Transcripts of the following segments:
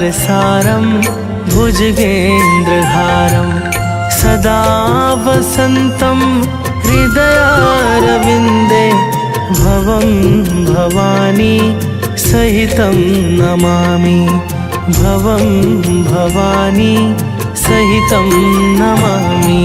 संसारसारं भुजगेन्द्रहारं सदा वसन्तं हृदयारविन्दे भवं भवानी सहितं नमामि भवं भवानी सहितं नमामि।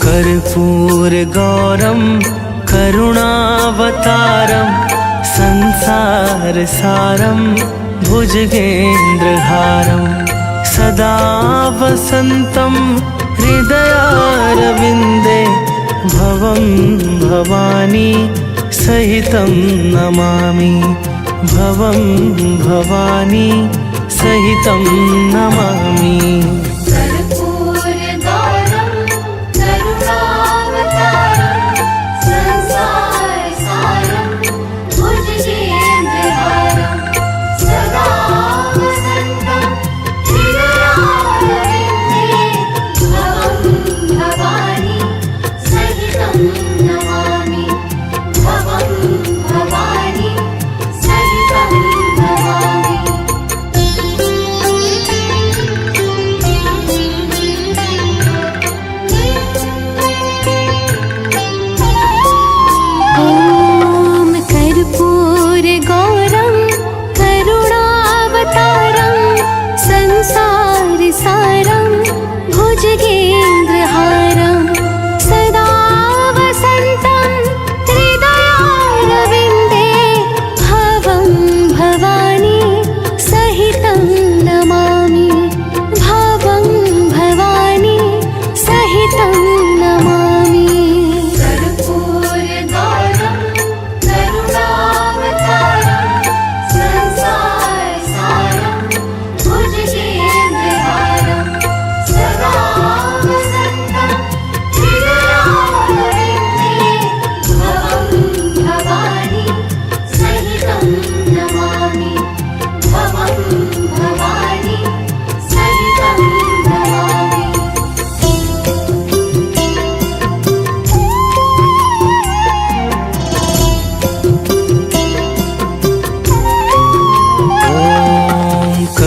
कर्पूरगौरं करुणावतारं संसारसारं भुजगेन्द्रहारं सदा वसन्तं हृदयारविन्दे भवं भवानी सहितं नमामि भवं भवानी सहितं नमामि।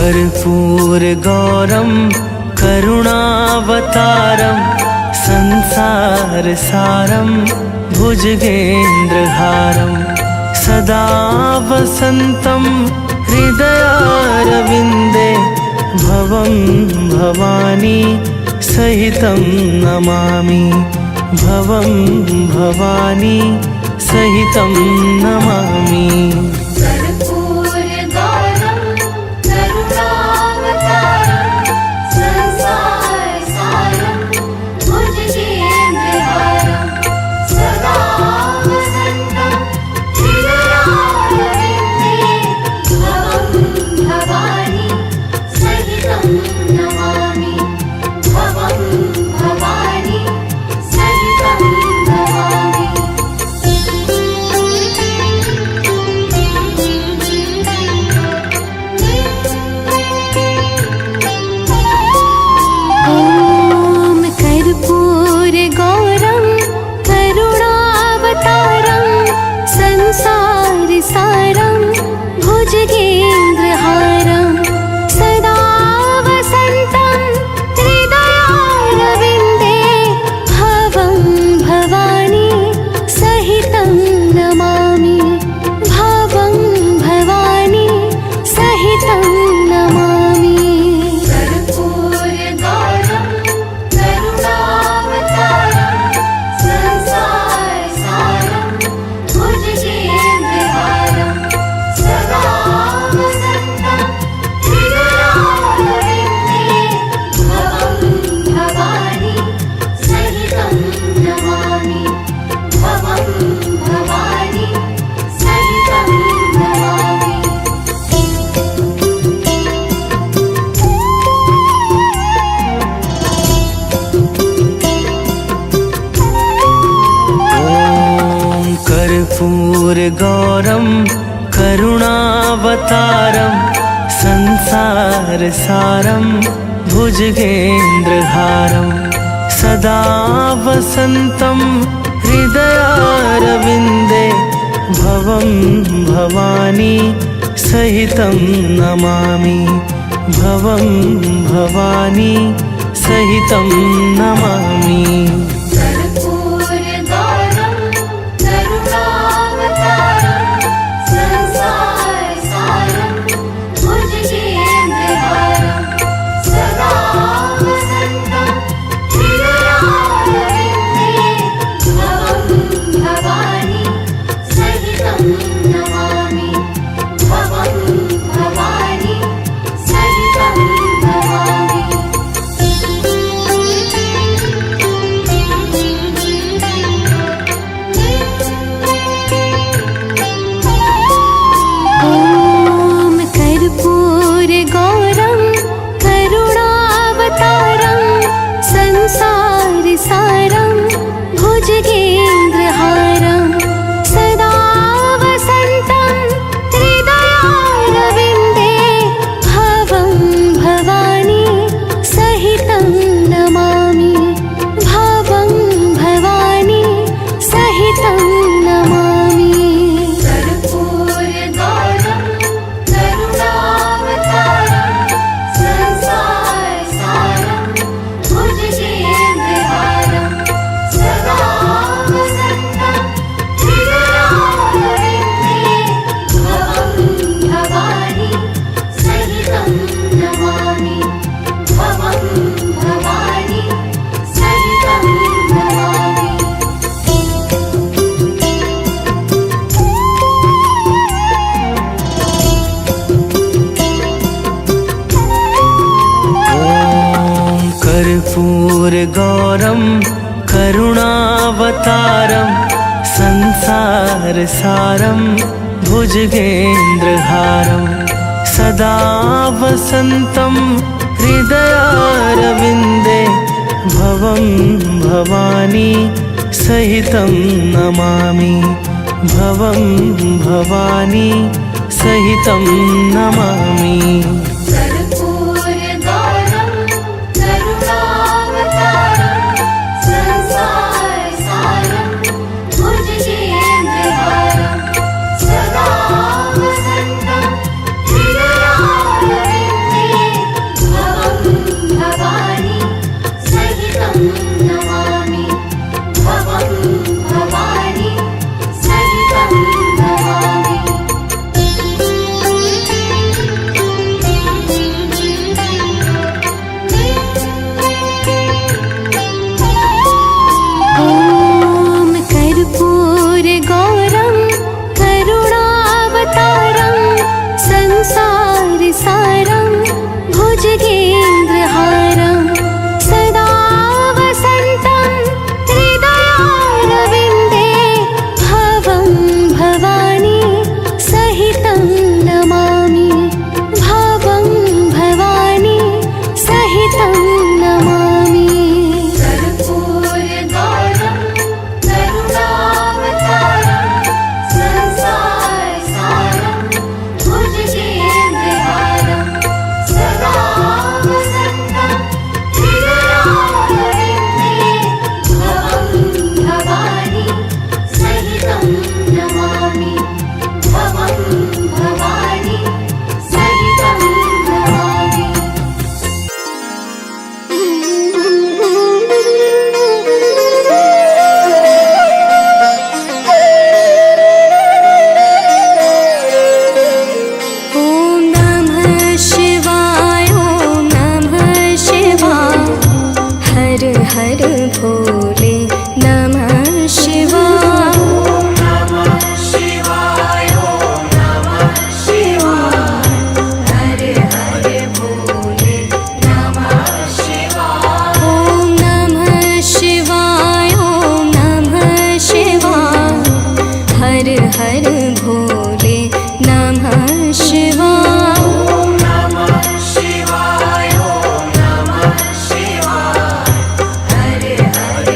कर्पूरगौरं करुणावतारं संसारसारं भुजगेन्द्रहारं सदा वसन्तं हृदयारविन्दे भवं भवानी सहितं नमामि भवं भवानी सहितं नमामि। भवानी सहितं नमामि। करुणावतारं संसारसारं भुजगेन्द्रहारं सदा वसन्तं हृदयारविन्दे भवं भवानी सहितं नमामि भवं भवानी सहितं नमामि। सारं भुजगेन्द्रहारं सदा वसन्तं हृदयारविन्दे भवं भवानी सहितं नमामि भवं भवानी सहितं नमामि। कर्पूरगौरं करुणावतारं संसारसारं भुजगेन्द्रहारं सदा वसन्तं हृदयारविन्दे भवं भवानी सहितं नमामि भवं भवानी सहितं नमामि। ॐ कर्पूरगौरं करुणावतारं संसारसारं भुजगेन्द्रहारं सदा वसन्तं हृदयारविन्दे भवं भवानी सहितं नमामि भवं भवानी सहितं नमामि। कर्पूरगौरं करुणावतारं संसारसारं भुजगेन्द्रहारं सदा वसन्तं हृदयारविन्दे भवं भवानी सहितं नमामि भवं भवानी सहितं नमामि। ॐ कर्पूरगौरं करुणावतारं संसारसारं भुजगेन्द्रहारं सदा वसन्तं हृदयारविन्दे भवं भवानी सहितं नमामि भवं भवानी सहितं नमामि। कर्पूरगौरं करुणावतारं संसारसारं भुजगेन्द्रहारं सदा वसन्तं हृदयारविन्दे भवं भवानी सहितं नमामि भवं भवानी सहितं नमामि। ॐ नमः शिवाय ॐ नमः शिवाय हर हर भोले नमः शिवाय। हर हर भोले नमः शिवाय। ॐ नमः शिवाय ॐ नमः शिवाय हर हर भोले नमः शिवाय। हर हर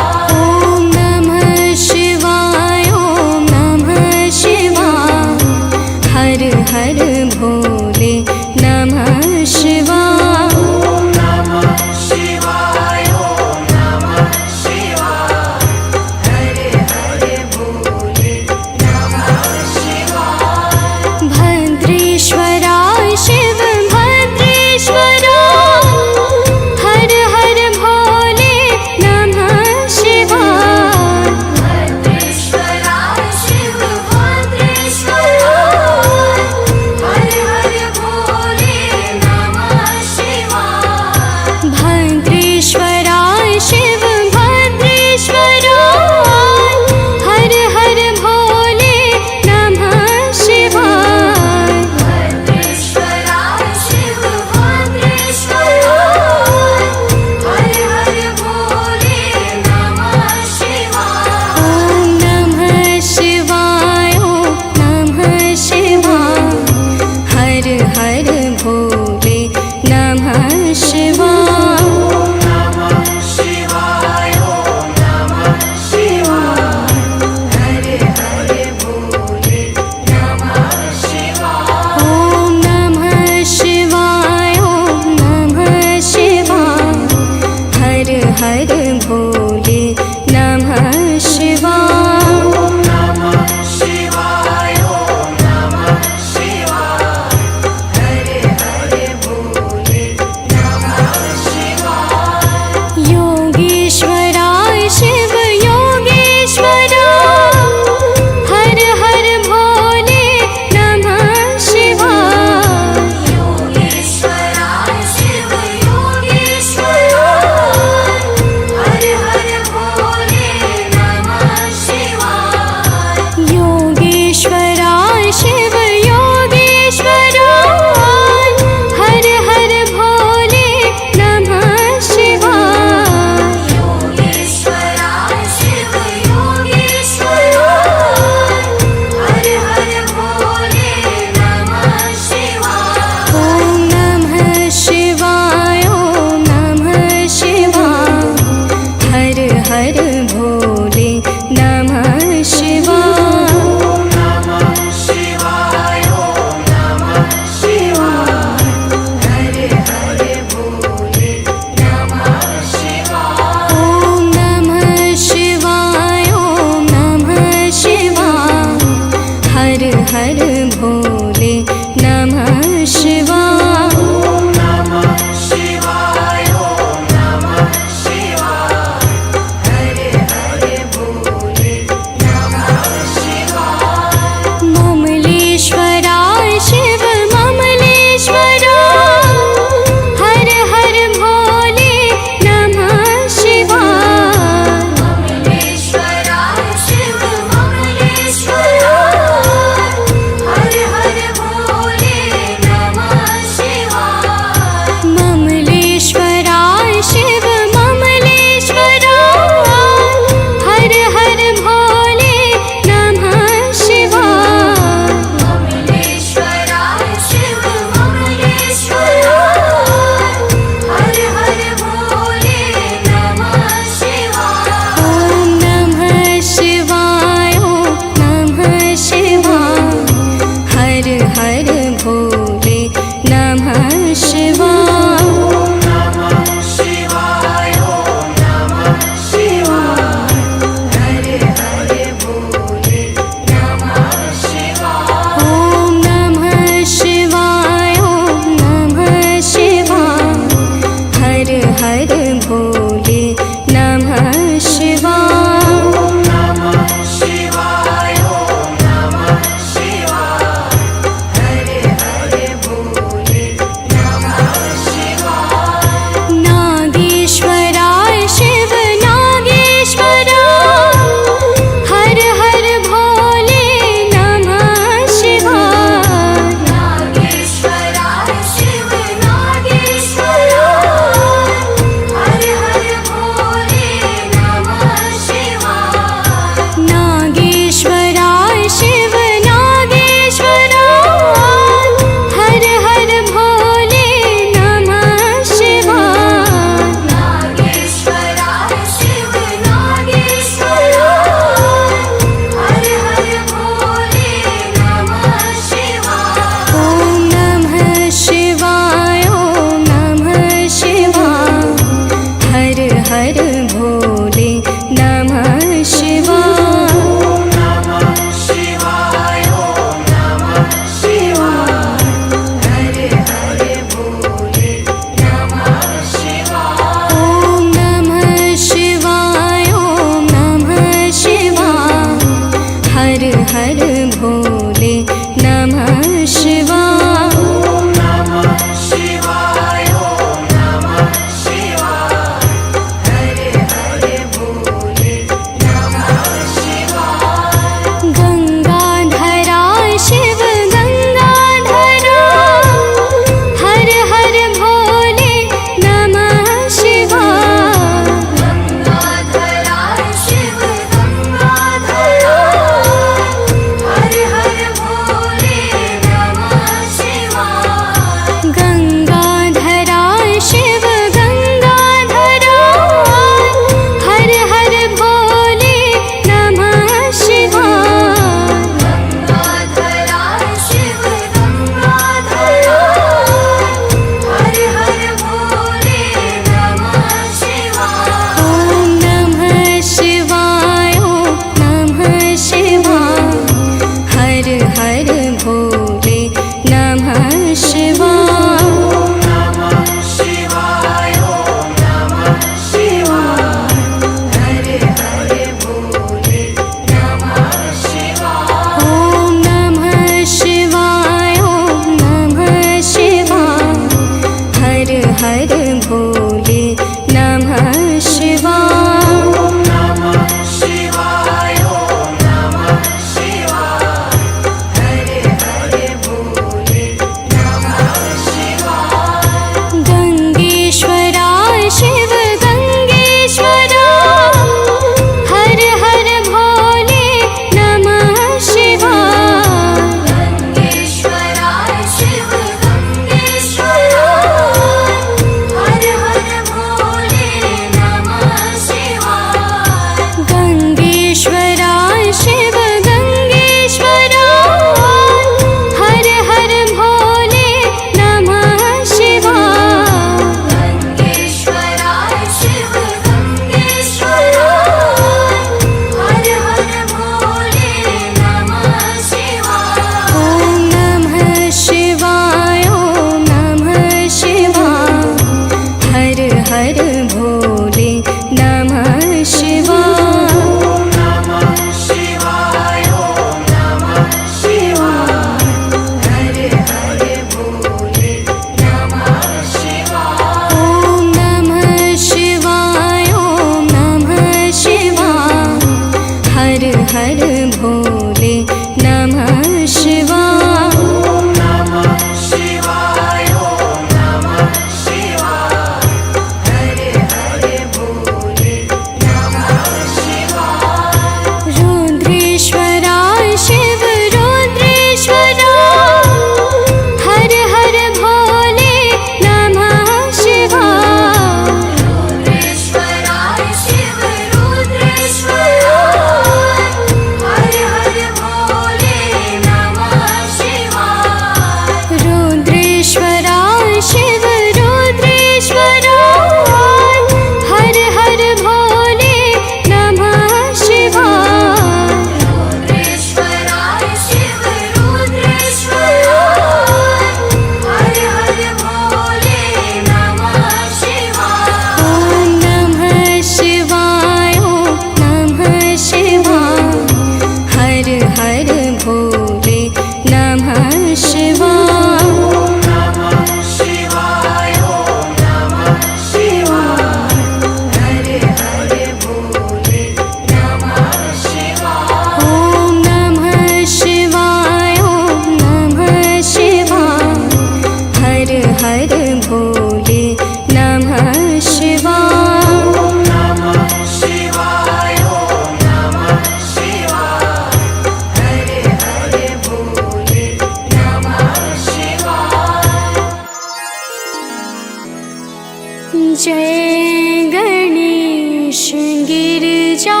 जय गणेश गिरिजा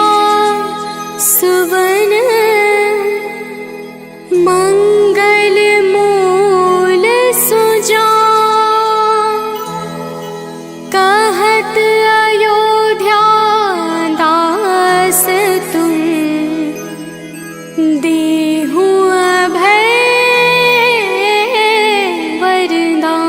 सुवन मंगल मूल सुजा कहत अयोध्या दास तुम देहु अभय वरदान।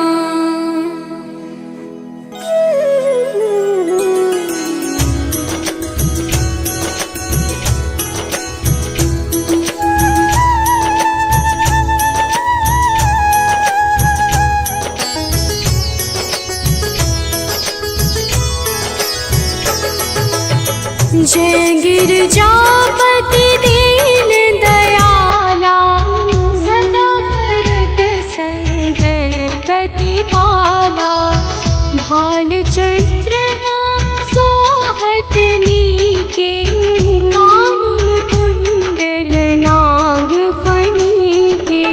जय गिरजापति दीन दयाला सदा करत संगति पाला भाल चंद्र सोहत नीके नाम कुंडल नाग फणी के।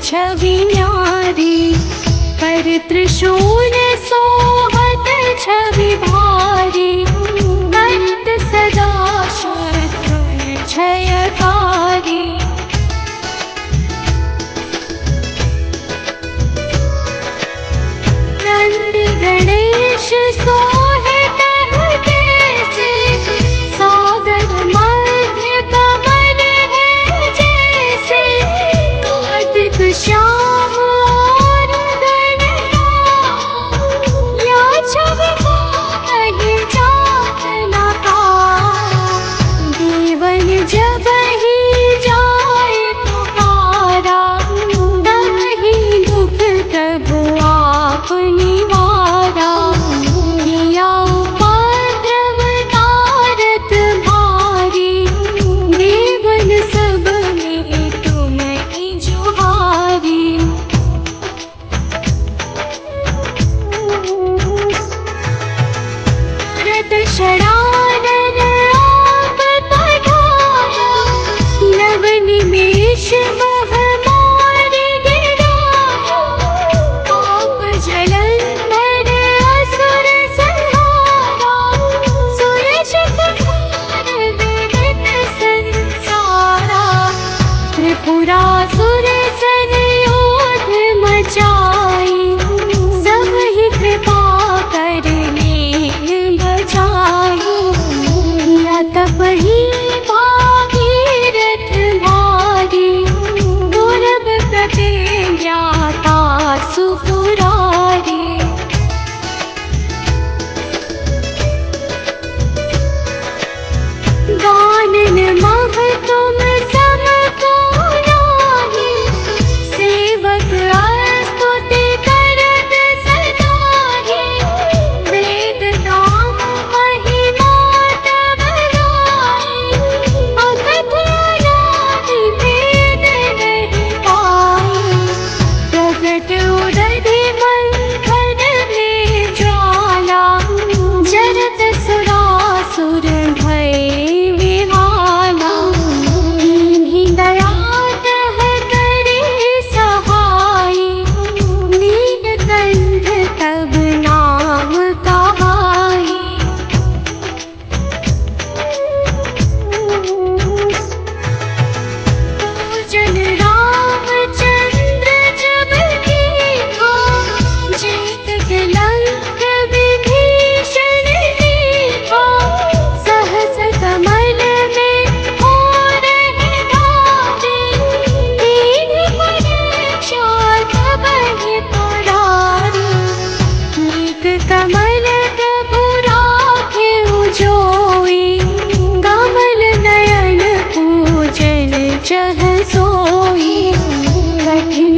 छवि न्यारी पर त्रिशूल सोहत छवि भारी अंत सदा शत्रु क्षयकारी। नंद गणेश सोहे कहते से सागर मध्य कमल है जैसे कार्तिक श्याम और गणराम या छवि को कहीं जात न पाए। देवन जब ही जाए पुकारा तब ही दुख तब आप निवारा। किया उपद्रव तारत भारी देवन सब में तुम ही जुहारी। रत शरानन आप पधारा नव निमेष मह मारि गिराया। आप जलंधर असुर संहारा सूरज कुमार विदित संसारा। त्रिपुरासुर संयोग मचाई सब ही कृपा करने बचाई। या तब ही भागीरथ भारी दुर्लभ प्रतिज्ञाता सुपुरारी। गानन मह तुम सम को नाही सेवक स्तुति करत सदाहि। वेद नाम महिमा तब गाई अकथ अनादि भेद नहीं पाई। प्रगट उदधि मंथन में ज्वाला जरत सुरासुर भय विह्वाला। इन्हीं दया तह करे सहाय नीलकंठ तब नाम कहाई। पूजन रामचंद्र जब कीन्हा जेत कलंक विभीषण दीन्हा। सहस कमल में हो रहे धारे दीन परीक्षा तब ही पुरारी। नीक कमल प्रभु राखे जोई कमल नयन पूजन चह सोई। कठिन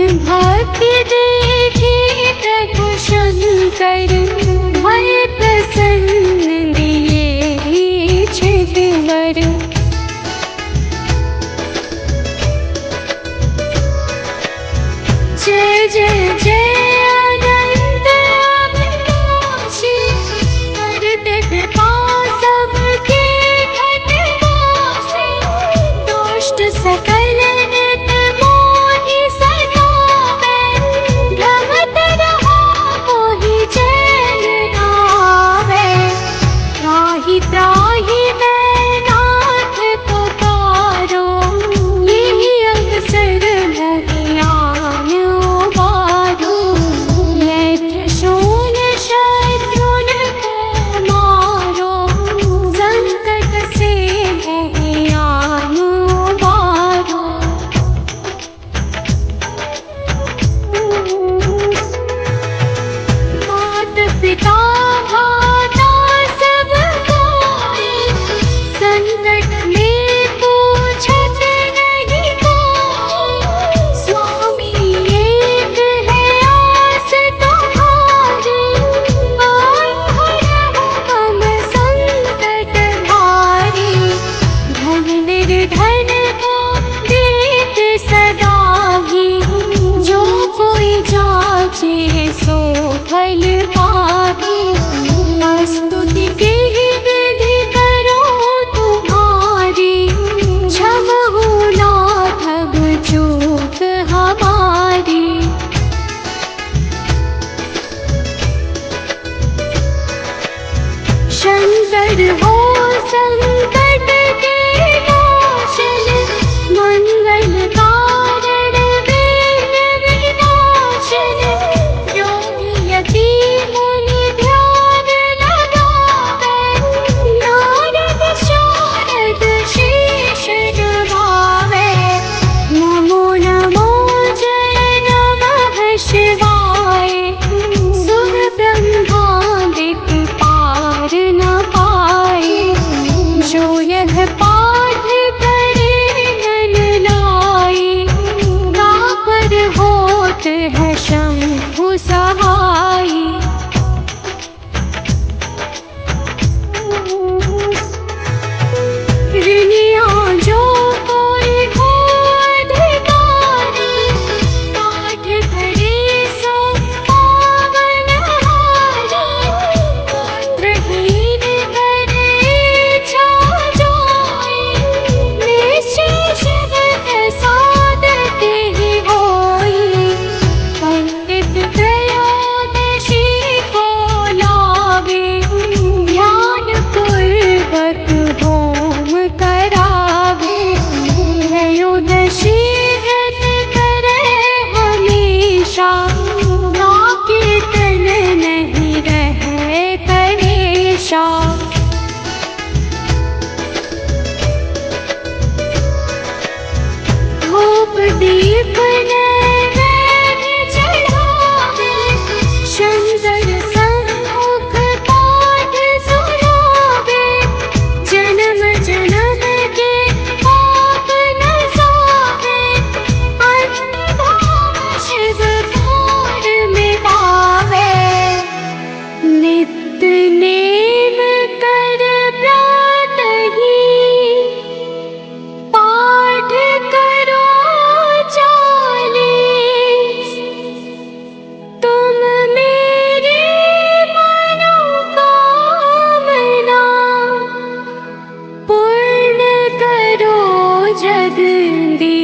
भक्ति देखी प्रभु शंकर भय प्रसन्न दिए छिदवर। जय जय जय अनंत अविनाशी करते कृपा सबके घटवासी। दुष्ट सकल नित मोहि सतावे भ्रमत रहो मोहि चैन नावे। त्राहि त्राहि मैं नाथ पुकारो यही अवसर मोहि आन उबारो। मैं त्रिशूल शत्रुन को मारो संकट से मोहि आन उबारो। मात पिता भ्राता सब कोई संकट में पूछत नहीं कोई। स्वामी एक है आस तुम्हारी आए रहो हम संकट भारी। धन निर्धन को देत सदा ही जो कोई जाचे सो फल पावे। स्तुति की विधि करो तुम्हारी क्षमहु नाथ अब चूक हमारी। शंकर हो संकट के नाशन मंगल कारण विघ्न विनाशन। योगी यतीम मुनि ध्यान लगावे नारद शारद शीश नवावे। नमो नमो जय नमः शिवाय सुर ब्रह्मादिक पार न पाए। जो यह पाठ करे नर लाए तापर होत है शंभु सहाय। ऋणिया जो कोई हो अधिकारी पाठ करे सो पावन हारी। पुत्रहीन करे इच्छा जोई निश्चय शिव प्रसाद तेहि होई। पंडित त्रयोदशी को लावे ध्यान पूर्वक होम करावे। त्रयोदशी व्रत करे हमेशा ना कीर्तन नहीं रहे कलेशा। धूप दीप नैवेद्य चढ़ावे शंकर सम्मुख पाठ सुनावे। जन्म जन्म के पाप नसावे अन्न धाम शिव भोर में पावे। नित्य नेम कर प्रातहि पाठ करो 40। तुम मेरी मनोकामना पूर्ण करो जगदीश।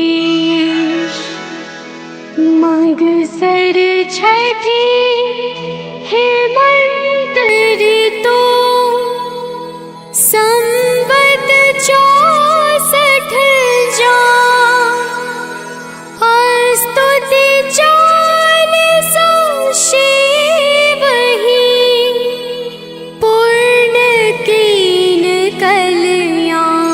मगसर छठी हेमंत ऋतु संवत 64 जा। स्तुति 40 शिव ही पूर्ण कीन कल्याण।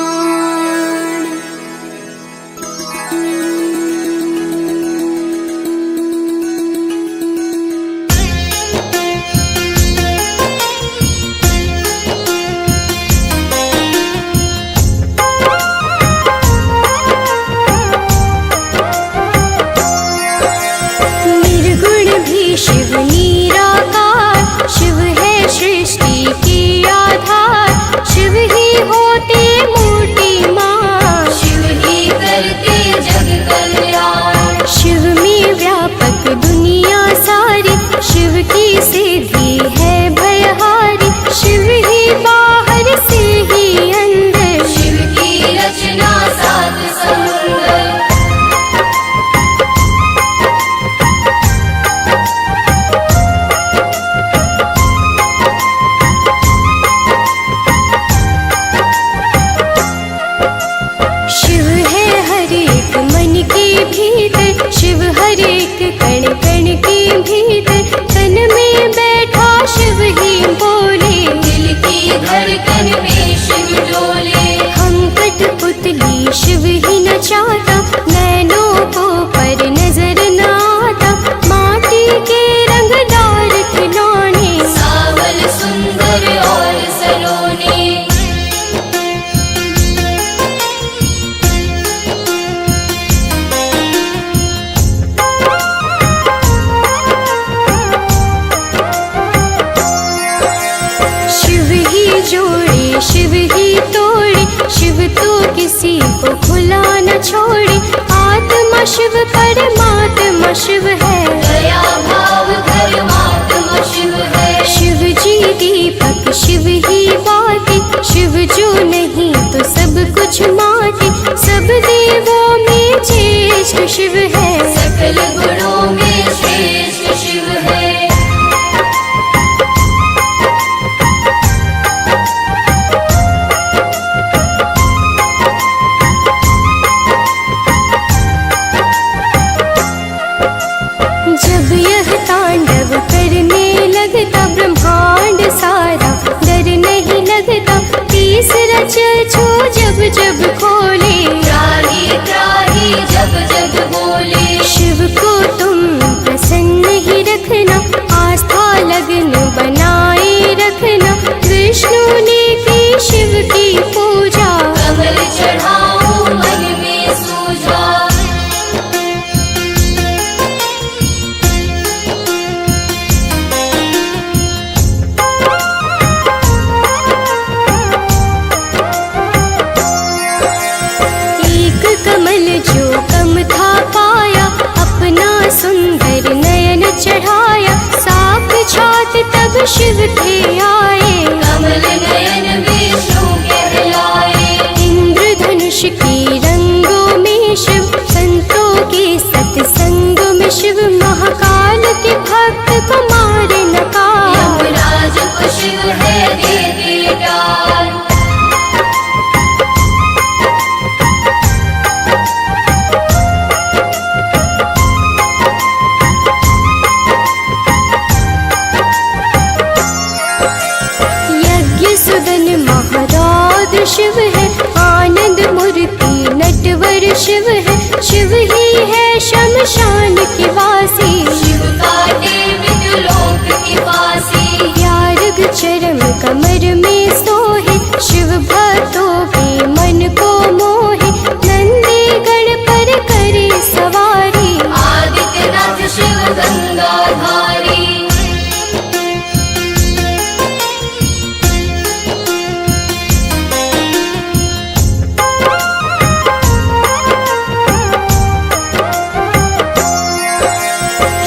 कमर में सोहे, शिव भक्तों के मन को मोहे। नंदी गण पर करे सवारी, आदित्यनाथ शिव गंगाधारी।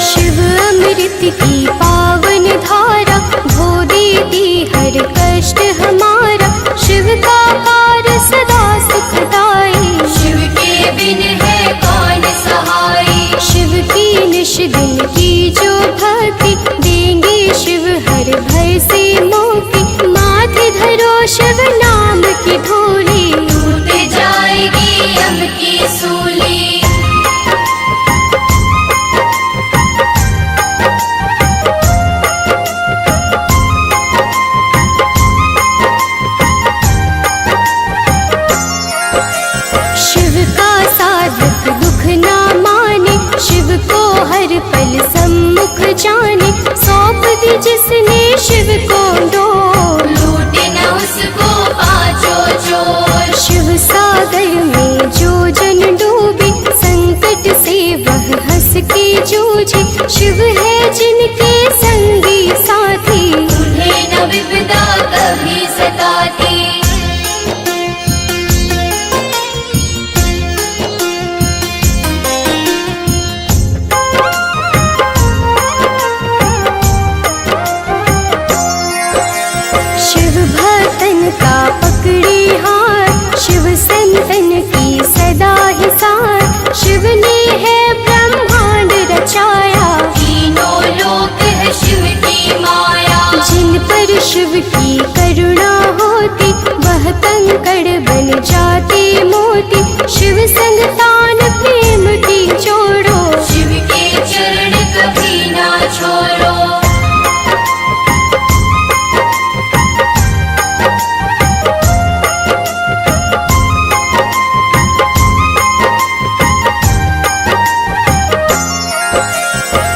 शिव अमृत की पावन धारा, धो देती हर कष्ट हमारा। शिव का पार सदा सुखदाई, शिव के बिन है कौन सहाय। शिव की निश दिन की जो भक्ति, देंगे शिव हर भय से मुक्ति। माथे धरो शिव नाम की धूली, टूट जाएगी यम की सूली। शिव का साधक दुख ना माने, शिव को हर पल सम्मुख जाने। सौंप दी जिसने शिव को डोर, लूटे न उसको पांचों चोर। शिव सागर में जो जन डूबे, संकट से वह हंस के जूझे। शिव है जिनके संगी साथी, उन्हें न विपदा कभी सताती। शिव भक्तन का पकड़े हाथ, शिव संतन की सदा ही साथ। शिव ने है ब्रह्मांड रचाया, तीनों लोक है शिव की माया। जिन पर शिव की करुणा होती, वह कंकड़ बन जाते मोती। शिव संग तान प्रेम की जोड़ो, शिव के चरण कभी ना छोड़ो।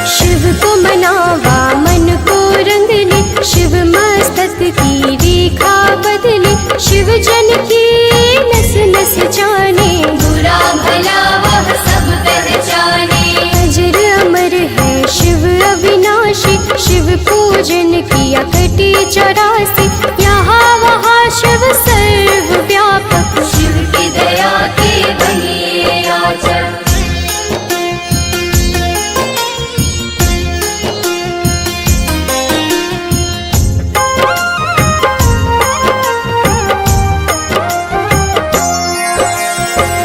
शिव को मनावा मन को रंग ले, शिव मस्तक की रेखा बदले। शिव जन की नस नस जाने, बुरा भला वह सब पहचाने। अजर अमर है शिव अविनाशी, शिव पूजन किया कटे 84। यहाँ वहाँ शिव सर्वव्यापक, शिव की दया के बनिए याचक।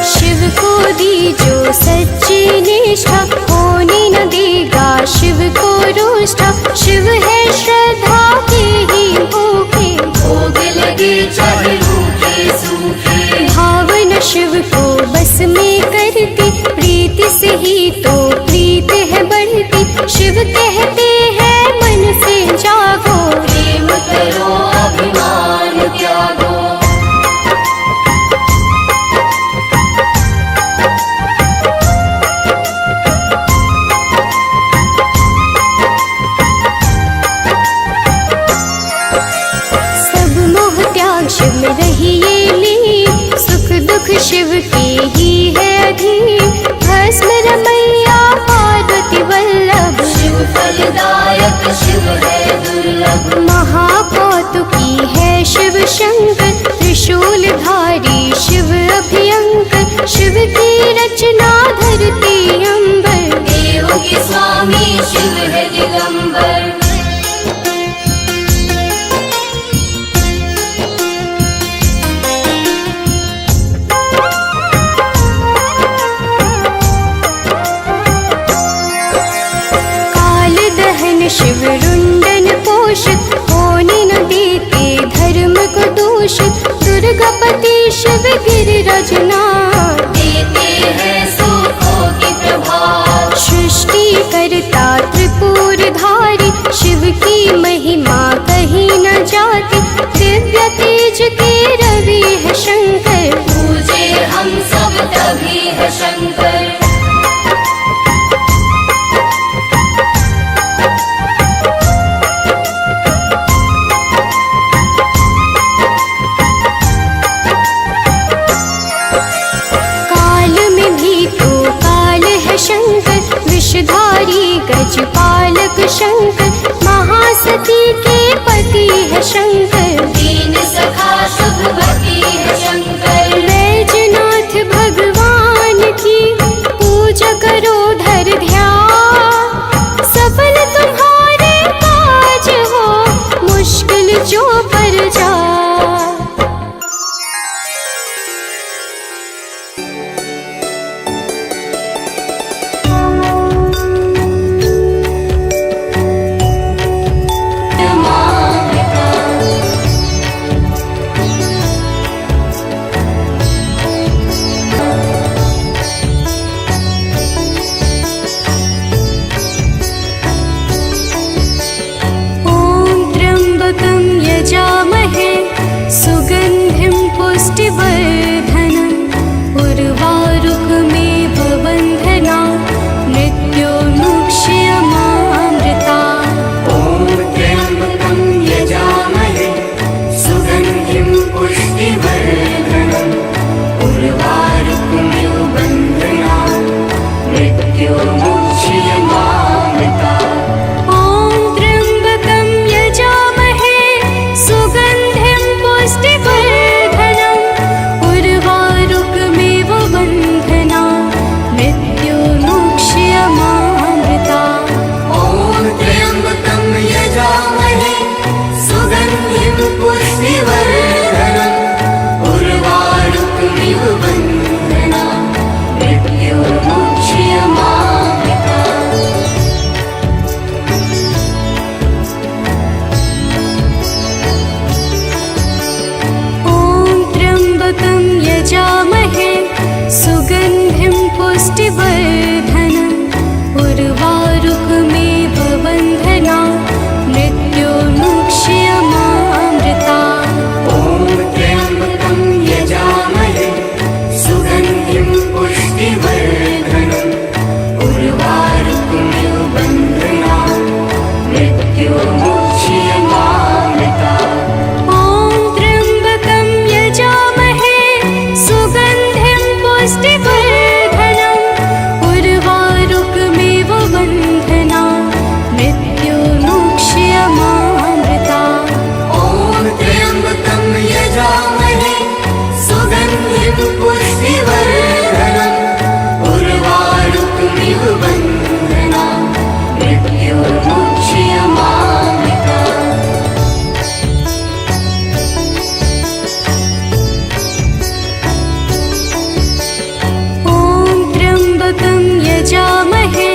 शिव को दी जो सच्ची निष्ठा, होने न देगा शिव को रुष्टा। शिव है श्रद्धा के ही भूखे, भोग लगे चाहे रूखे सूखे। भावना शिव को बस में करती, प्रीति से ही तो प्रीत है बढ़ती। शिव कहते हैं मन से जागो, प्रेम करो अभिमान त्यागो। सब मोह त्याग शिव में रहिए लीन, सुख दुख शिव के ही है अधीन। भस्म रमैया पार्वती वल्लभ, शिव फलदायक शिव है दुर्लभ। महाकौतुकी है शिव शंकर, त्रिशूलधारी शिव अभयंकर। शिव की रचना धरती अंबर, देवों के स्वामी शिव है दिगंबर। काल दहन शिव रुंडन पोषित, होने न देते धर्म को दूषित। दुर्गापति शिव गिरिराजनाथ, देते हैं सुखों की प्रभात। सृष्टि करता त्रिपुरधारी, शिव की महिमा कहीं न जाती। दिव्य तेज के रवि है शंकर, पूजे हम सब तभी है शंकर। मृत्युमुच्यमामृता ॐ त्र्यम्बकं यजामहे सुगन्धिं पुष्टिवर्धनम् उर्वारुकमिव बन्धनान् मृत्युमुच्यमामृता ॐ त्र्यम्बकं यजामहे सुगन्धिं पुष्टिवर्धनम् उर्वारुकमिव बन्धनान् मृत्युमुच्यमामृता ॐ त्र्यम्बकं यजामहे सुगन्धिं पुष्टिवर्धनम् उर्वारुकमिव बन्धनान् मृत्युमुच्यमामृता ॐ त्र्यम्बकं यजामहे सुगन्धिं पुष्टिवर्धनम् उर्वारुकमिव बन्धनान् मृत्युमुच्यमामृता ॐ त्र्यम्बकं यजामहे सुगन्धिं पुष्टिवर्धनम् उर्वारुकमिव बन्धनान् मृत्युमुच्यमामृता ॐ त्र्यम्बकं यजामहे सुगन्धिं पुष्टिवर्धनम् उर्वारुकमिव बन्धनान् मृत्युमुच्यमामृता ॐ त्र्यम्बकं यजामहे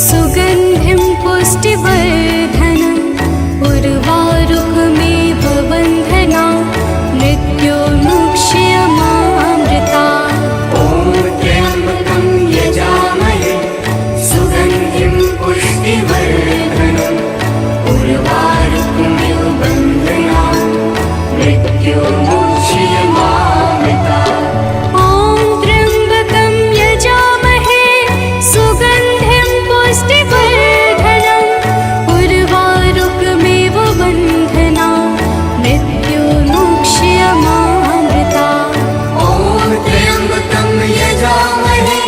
सुगन्धिं पुष्टिवर्धनम् उर्वारुकमिव बन्धनान् मृत्युमुच्यमामृता ॐ त्र्यम्बकं यजामहे सुगन्धिं पुष्टिवर्धनम् उर्वारुकमिव बन्धनान् मृत्युमुच्यमामृता ॐ त्र्यम्बकं यजामहे सुगन्धिं पुष्टिवर्धनम् उर्वारुकमिव बन्धनान् मृत्युमुच्यमामृता ॐ त्र्यम्बकं यजामहे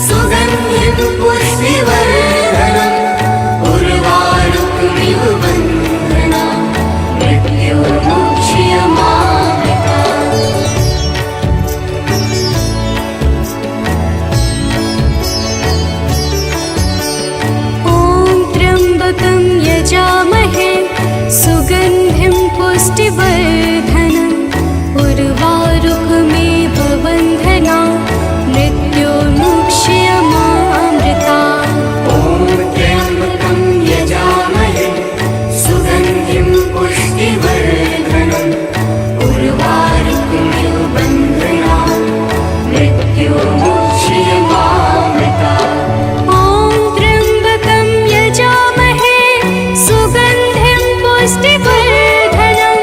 सुगन्धिं पुष्टिवर्धनम् उर्वारुकमिव बन्धनान् मृत्युमुच्यमामृता ॐ त्र्यम्बकं यजामहे सुगन्धिं पुष्टिवर्धनम् उर्वारुकमिव बन्धनान् मृत्युमुच्यमामृता ॐ त्र्यम्बकं यजामहे सुगन्धिं पुष्टिवर्धनम् उर्वारुकमिव बन्धनान् मृत्युमुच्यमामृता ॐ त्र्यम्बकं यजामहे सुगन्धिं पुष्टिवर्धनम्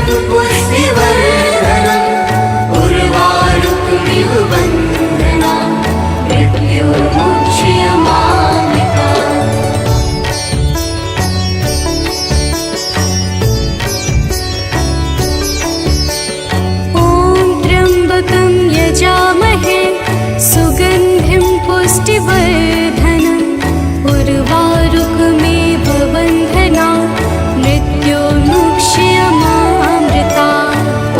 पुष्टिवर्धनम् उर्वारुकमिव बन्धना मृत्युर्मुच्यमामृता। ॐ त्र्यम्बकं यजामहे सुगन्धिं पुष्टिवर्धनम् उर्वारुकमिव बन्धना मृत्युर्मुच्यमामृता।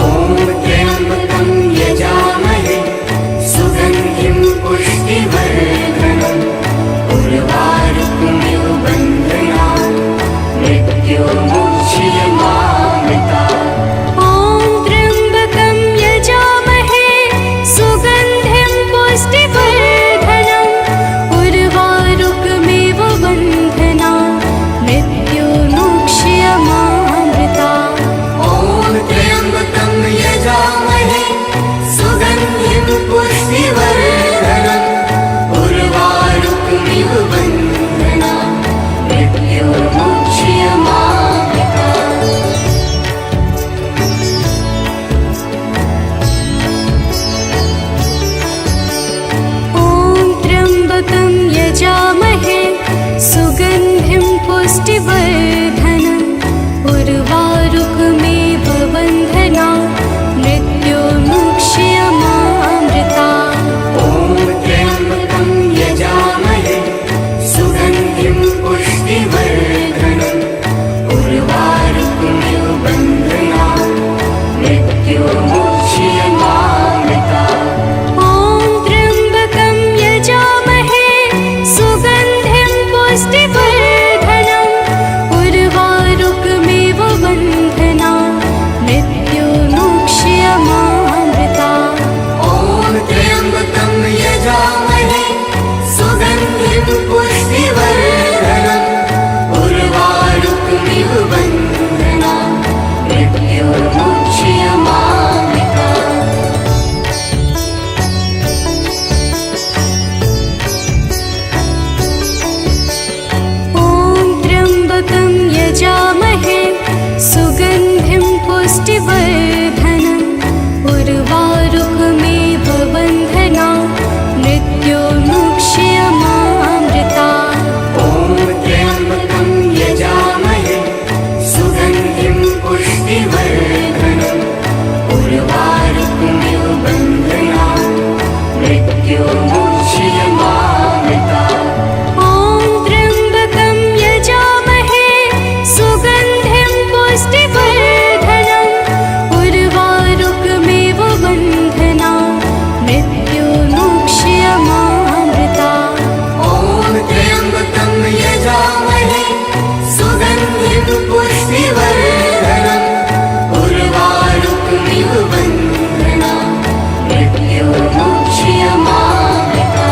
ॐ त्र्यम्बकं यजामहे सुगन्धिं पुष्टिवर्धनम् उर्वारुकमिव बन्धना मृत्युर्मुच्यमामृता। ॐ त्र्यम्बकं यजामहे सुगन्धिं पुष्टिवर्धनम् उर्वारुकमिव बन्धना मृत्युर्मुच्यमामृता। ॐ त्र्यम्बकं यजामहे सुगन्धिं पुष्टिवर्धनम् उर्वारुकमिव बन्धना मृत्युर्मुच्यमामृता। ॐ त्र्यम्बकं यजामहे सुगन्धिं पुष्टिवर्धनम् उर्वारुकमिव बन्धना मृत्युर्मुच्यमामृता। ॐ त्र्यम्बकं यजामहे सुगन्धिं पुष्टिवर्धनम् उर्वारुकमिव बन्धना मृत्युर्मुच्यमामृता। ॐ त्र्यम्बकं यजामहे सुगन्धिं पुष्टिवर्धनम् उर्वारुकमिव बन्धना मृत्युर्मुच्यमामृता। ॐ त्र्यम्बकं यजामहे सुगन्धिं पुष्टिवर्धनम् उर्वारुकमिव बन्धना मृत्युर्मुच्यमामृता। ॐ त्र्यम्बकं यजामहे सुगन्धिं पुष्टिवर्धनम् उर्वारुकमिव बन्धना मृत्युर्मुच्यमामृता। ॐ त्र्यम्बकं यजामहे सुगन्धिं पुष्टिवर्धनम् उर्वारुकमिव बन्धना मृत्युर्मुच्यमामृता। ॐ त्र्यम्बकं यजामहे सुगन्धिं पुष्टिवर्धनम् उर्वारुकमिव बन्धना मृत्युर्मुच्यमामृता। ॐ त्र्यम्बकं यजामहे सुगन्धिं पुष्टिवर्धनम् उर्वारुकमिव बन्धना मृत्युर्मुच्यमामृता।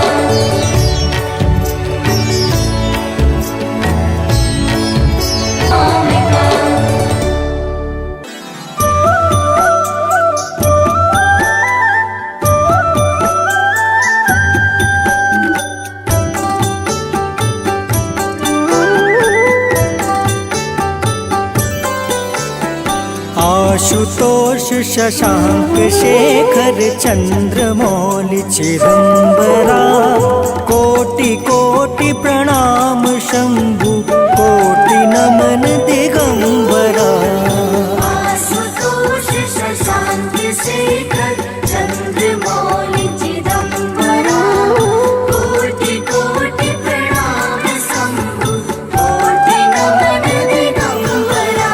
आशुतोष शशांक शेखर चंद्रमौलि चिदंबरा कोटि कोटि प्रणाम शंभु कोटि नमन दिगंबरा। आशुतोष शशांक शेखर चंद्रमौलि चिदंबरा कोटि कोटि प्रणाम शंभु कोटि नमन दिगंबरा।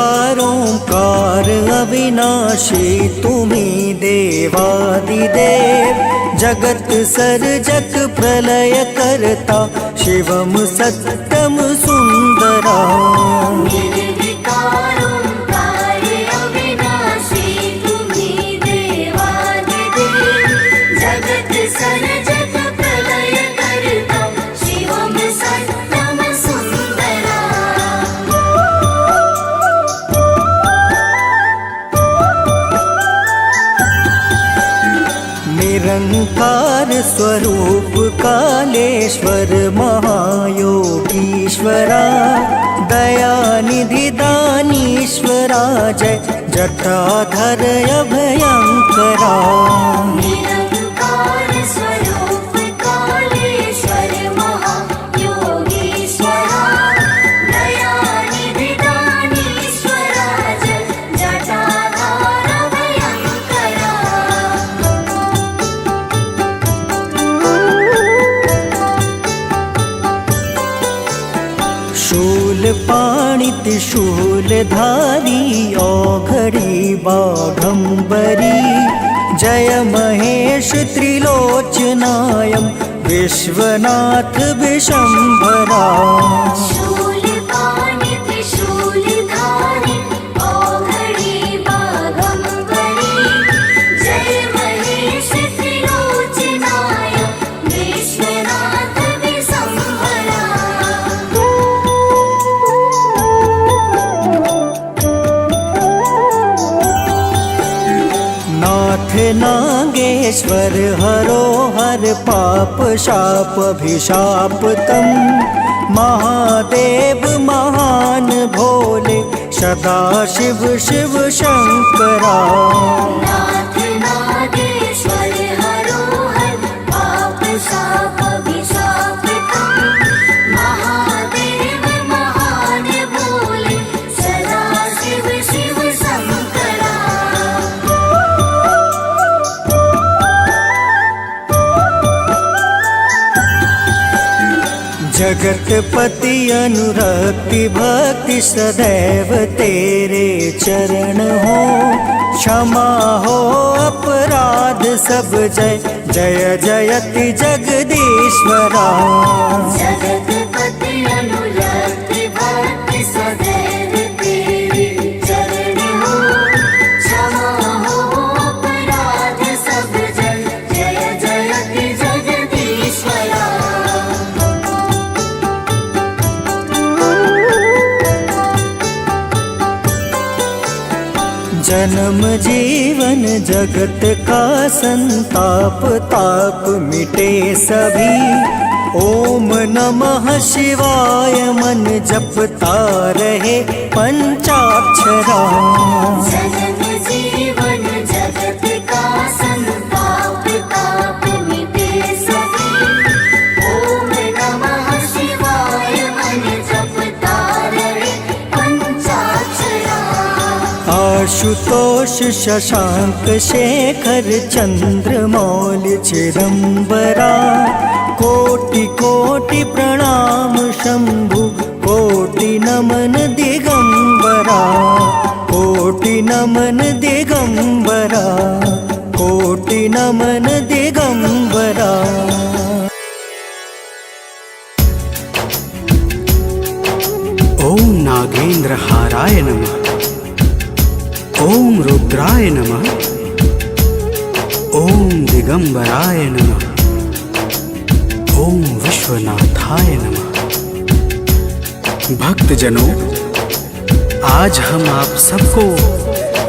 निर्विकारोंकार अविनाशी तुम्ही देवादिदेव जगत सर्जक प्रलय करता शिवम सत्यम सुंदरा। निर्विकारोंकार अविनाशी तुम्ही देवादिदेव जगत सर्जक प्रलय करता शिवम सत्यम सुंदरा। निरंकार निराकार स्वरूप कालेश्वर महायोगीश्वरा दयानिधि दानीश्वरा जय जटाधर अभयंकरा निरंकार स्वरूप कालेश्वर महायोगीश्वरा दयानिधि दानीश्वरा जय जटाधार भयंकरा शूल पाणि त्रिशूलधारी औघड़ी बाघंबरी जय महेश त्रिलोचनायं विश्वनाथ विशंभरा शूलपाणि त्रिशूलधारी औघड़ी बाघंबरी जय महेश त्रिलोचनाय विश्वनाथ विशंभरा नाथ नागेश्वर हरो हर पाप शाप अभिशाप तम महादेव महान भोले सदा शिव शिव शंकरा नाथ नागेश्वर हरो हर पाप शाप अभिशाप तम महादेव महान भोले सदा शिव शिव शंकरा जगतपति अनुरक्ति भक्ति सदैव तेरे चरण हो क्षमा हो अपराध सब जय जय जयति जगदीश्वरा जगतपति अनुरक्ति भक्ति सदैव तेरे चरण हो क्षमा हो अपराध सब जय जय जयति जगदीश्वरा जन्म जीवन जगत का संताप ताप मिटे सभी ओम नमः शिवाय मन जपता रहे पंचाक्षरा जन्म जीवन जगत का संताप ताप मिटे सभी ओम नमः शिवाय मन जपता रहे पंचाक्षरा आशुतोष शशांक शेखर चंद्रमौल चिदंबरा कोटि कोटि प्रणाम शंभु कोटि नमन दिगंबरा कोटि नमन दिगंबरा कोटि नमन दिगंबरा ओम नागेंद्रहाराय नमः। ओम रुद्राय नमः। ओम दिगंबराय नमः। ओम विश्वनाथाय नमः। भक्तजनों, आज हम आप सबको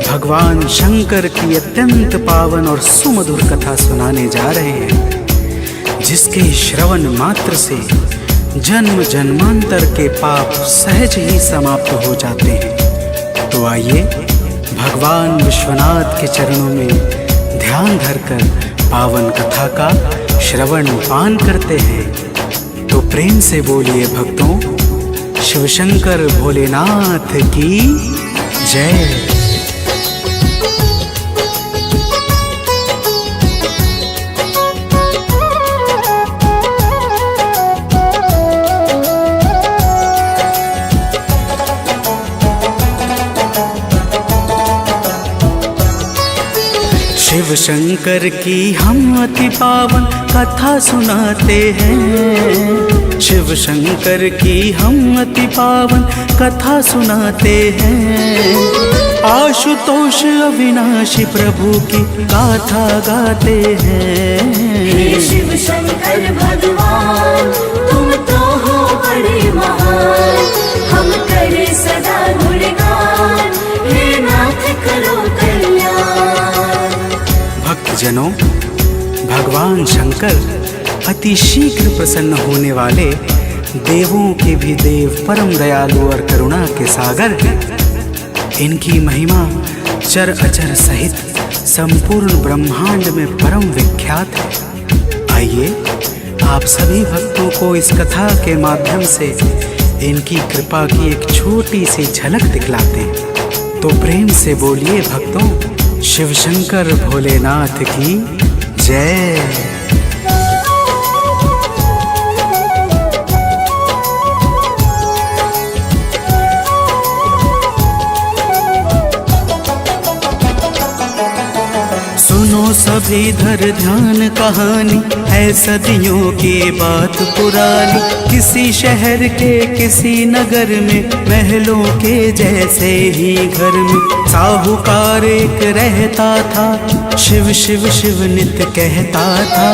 भगवान शंकर की अत्यंत पावन और सुमधुर कथा सुनाने जा रहे हैं, जिसके श्रवण मात्र से जन्म जन्मांतर के पाप सहज ही समाप्त हो जाते हैं। तो आइए भगवान विश्वनाथ के चरणों में ध्यान धरकर पावन कथा का श्रवण पान करते हैं। तो प्रेम से बोलिए भक्तों, शिवशंकर भोलेनाथ की जय। शिव शंकर की हम अति पावन कथा सुनाते हैं। शिव शंकर की हम अति पावन कथा सुनाते हैं। आशुतोष अविनाशी प्रभु की गाथा गाते हैं। हे शिव शंकर भगवान, तुम तो हो बड़े महान, हम करे सदा गुणगान, हे नाथ करो कल्याण। भक्तजनों, भगवान शंकर अति शीघ्र प्रसन्न होने वाले देवों के भी देव, परम दयालु और करुणा के सागर हैं। इनकी महिमा चर अचर सहित संपूर्ण ब्रह्मांड में परम विख्यात है। आइए आप सभी भक्तों को इस कथा के माध्यम से इनकी कृपा की एक छोटी सी झलक दिखलाते हैं। तो प्रेम से बोलिए भक्तों, शिव शंकर भोलेनाथ की जय। सुनो सभी धर ध्यान कहानी है सदियों की बात पुरानी। किसी शहर के किसी नगर में महलों के जैसे ही घर में साहूकार एक रहता था। शिव शिव शिव नित कहता था।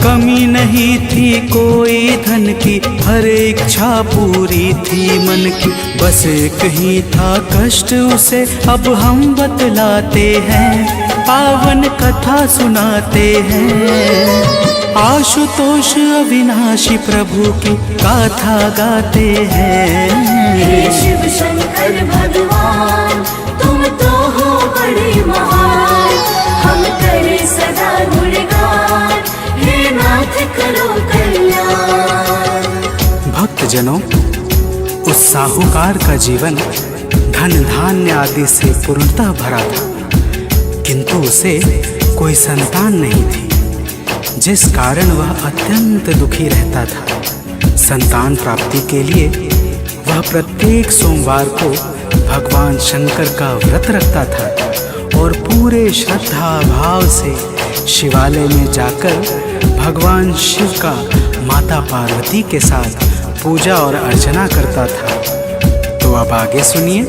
कमी नहीं थी कोई धन की, हर इच्छा पूरी थी मन की। बस एक ही था कष्ट उसे अब हम बतलाते हैं, पावन कथा सुनाते हैं। आशुतोष अविनाशी प्रभु की गाथा गाते हैं। हे शिव शंकर भगवान, तुम तो हो बड़े महान, हम करे सदा गुणगान, हे नाथ करो कल्याण। भक्तजनों, उस साहूकार का जीवन धन धान्य आदि से पूर्णतः भरा था, किंतु उसे कोई संतान नहीं थी, जिस कारण वह अत्यंत दुखी रहता था। संतान प्राप्ति के लिए वह प्रत्येक सोमवार को भगवान शंकर का व्रत रखता था और पूरे श्रद्धा भाव से शिवालय में जाकर भगवान शिव का माता पार्वती के साथ पूजा और अर्चना करता था। तो अब आगे सुनिए,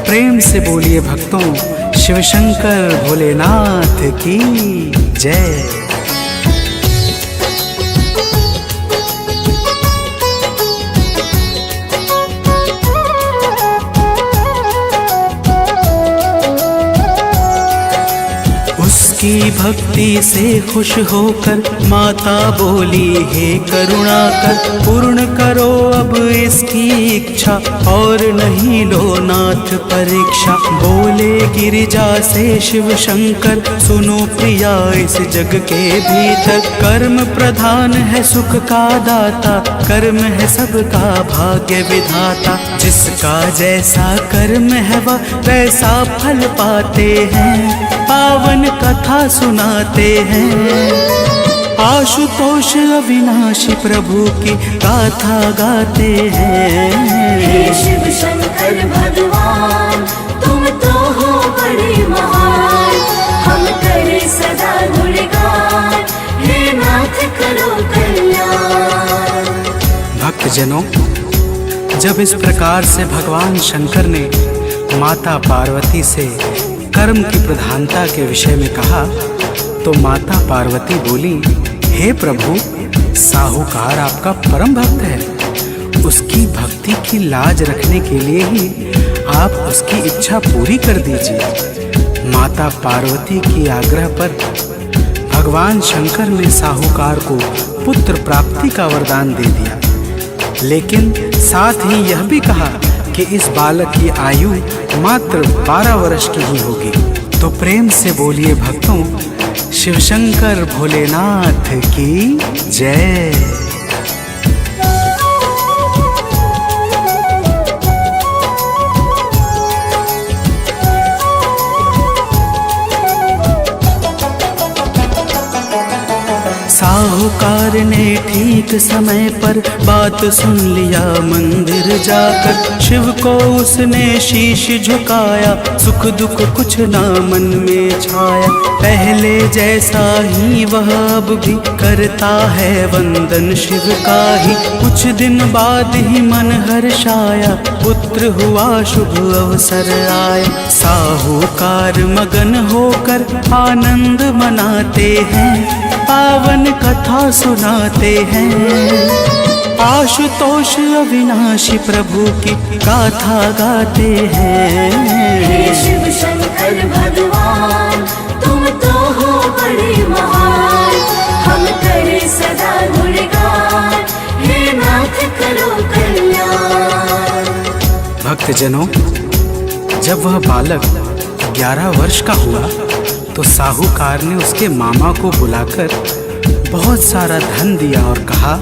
प्रेम से बोलिए भक्तों, शिव शंकर भोलेनाथ की जय। उसकी भक्ति से खुश होकर माता बोली, हे करुणा कर पूर्ण करो अब इसकी इच्छा, और नहीं लो नाथ परीक्षा। बोले गिरिजा से शिव शंकर, सुनो प्रिया इस जग के भीतर। कर्म प्रधान है सुख का दाता, कर्म है सबका भाग्य विधाता। जिसका जैसा कर्म है वह वैसा फल पाते हैं, पावन कथा सुनाते हैं। आशुतोष अविनाशी प्रभु की गाथा गाते हैं। हे शिव शंकर भगवान, तुम तो हो बड़े महान, हम करे सदा गुणगान, हे नाथ करो कल्याण। भक्तजनों, जब इस प्रकार से भगवान शंकर ने माता पार्वती से कर्म की प्रधानता के विषय में कहा, तो माता पार्वती बोली, हे प्रभु, साहूकार आपका परम भक्त है। उसकी भक्ति की लाज रखने के लिए ही आप उसकी इच्छा पूरी कर दीजिए। माता पार्वती की आग्रह पर भगवान शंकर ने साहूकार को पुत्र प्राप्ति का वरदान दे दिया, लेकिन साथ ही यह भी कहा कि इस बालक की आयु मात्र 12 वर्ष की ही होगी। तो प्रेम से बोलिए भक्तों, शिव शंकर भोलेनाथ की जय। साहूकार ने ठीक समय पर बात सुन लिया, मंदिर जाकर शिव को उसने शीश झुकाया। सुख दुख कुछ ना मन में छाया, पहले जैसा ही वह अब भी करता है वंदन शिव का ही। कुछ दिन बाद ही मन हर्षाया, पुत्र हुआ शुभ अवसर आया। साहूकार मगन होकर आनंद मनाते हैं, पावन कथा सुनाते हैं। आशुतोष अविनाशी प्रभु की गाथा गाते हैं। हे शिव शंकर भगवान, तुम तो हो बड़े महान, भक्तजनों, जब वह बालक 11 वर्ष का हुआ तो साहूकार ने उसके मामा को बुलाकर बहुत सारा धन दिया और कहा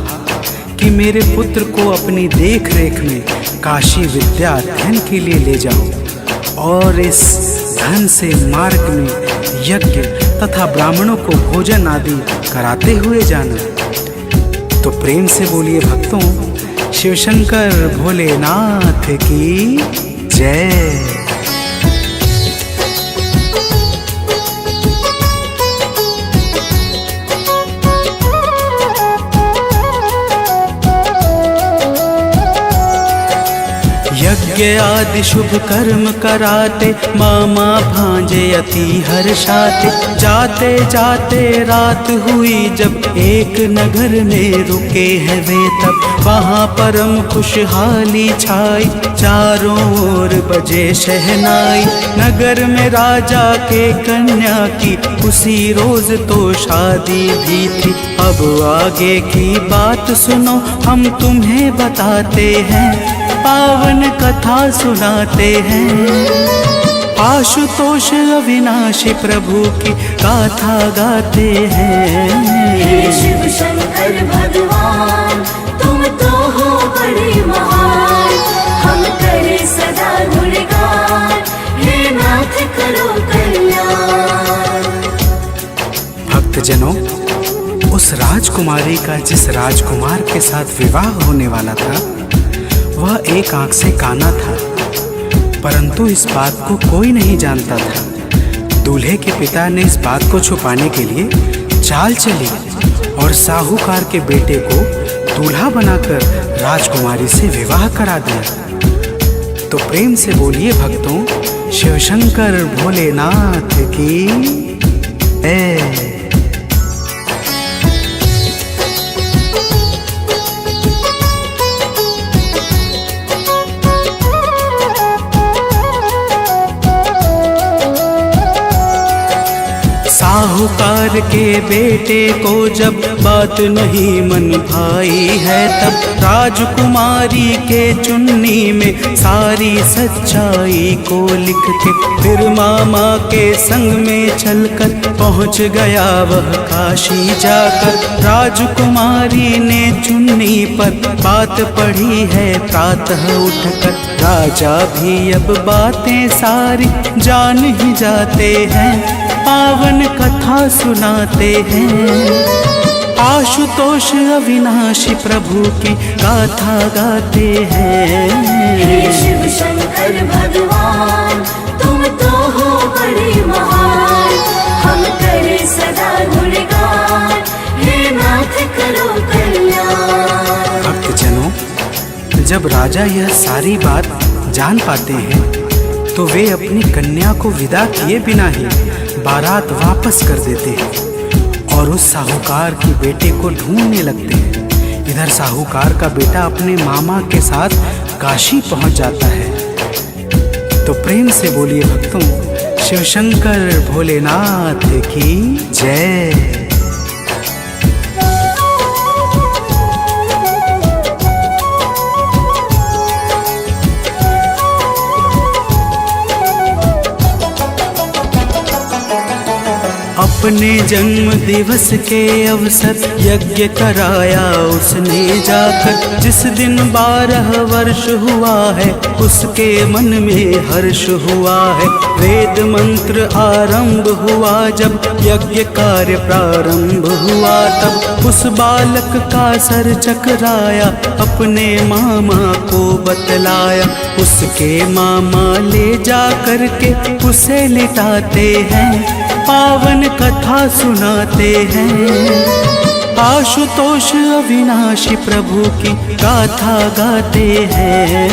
कि मेरे पुत्र को अपनी देख रेख में काशी विद्या अध्ययन के लिए ले जाओ और इस धन से मार्ग में यज्ञ तथा ब्राह्मणों को भोजन आदि कराते हुए जाना। तो प्रेम से बोलिए भक्तों, शिवशंकर भोलेनाथ की जय। यज्ञ आदि शुभ कर्म कराते मामा भांजे अति हर्षाते। जाते जाते रात हुई जब एक नगर में रुके हैं वे, तब वहाँ परम खुशहाली छाई, चारों ओर बजे शहनाई। नगर में राजा के कन्या की उसी रोज तो शादी भी थी। अब आगे की बात सुनो, हम तुम्हें बताते हैं, पावन कथा सुनाते हैं। आशुतोष अविनाशी प्रभु की गाथा गाते हैं। हे शिव शंकर भगवान, तुम तो हो बड़े महान, हम करे सदा गुणगान, हे नाथ करो कल्याण। भक्तजनों, उस राजकुमारी का जिस राजकुमार के साथ विवाह होने वाला था वह एक आंख से काना था, परंतु इस बात को कोई नहीं जानता था। दूल्हे के पिता ने इस बात को छुपाने के लिए चाल चली और साहूकार के बेटे को दूल्हा बनाकर राजकुमारी से विवाह करा दिया। तो प्रेम से बोलिए भक्तों, शिवशंकर भोलेनाथ की जय। साहूकार के बेटे को जब बात नहीं मन भाई है, तब राजकुमारी के चुन्नी में सारी सच्चाई को लिख के फिर मामा के संग में चलकर पहुंच गया वह काशी जाकर। राजकुमारी ने चुन्नी पर बात पढ़ी है प्रातः उठकर। राजा भी अब बातें सारी जान ही जाते हैं, पावन कथा सुनाते हैं। आशुतोष अविनाशी प्रभु की गाथा गाते हैं। हे शिव शंकर भगवान, तुम तो हो बड़े महान, हम करे सदा गुणगान, हे नाथ करो कल्याण। भक्तजनों, जब राजा यह सारी बात जान पाते हैं तो वे अपनी कन्या को विदा किए बिना ही बारात वापस कर देते हैं और उस साहूकार के बेटे को ढूंढने लगते हैं। इधर साहूकार का बेटा अपने मामा के साथ काशी पहुंच जाता है। तो प्रेम से बोलिए भक्तों, शिवशंकर भोलेनाथ की जय। अपने जन्म दिवस के अवसर यज्ञ कराया उसने जाकर। जिस दिन 12 वर्ष हुआ है उसके मन में हर्ष हुआ है। वेद मंत्र आरंभ हुआ जब यज्ञ कार्य प्रारंभ हुआ, तब उस बालक का सर चकराया, अपने मामा को बतलाया। उसके मामा ले जा करके उसे लिटाते हैं, पावन कथा सुनाते हैं। आशुतोष अविनाशी प्रभु की गाथा गाते हैं।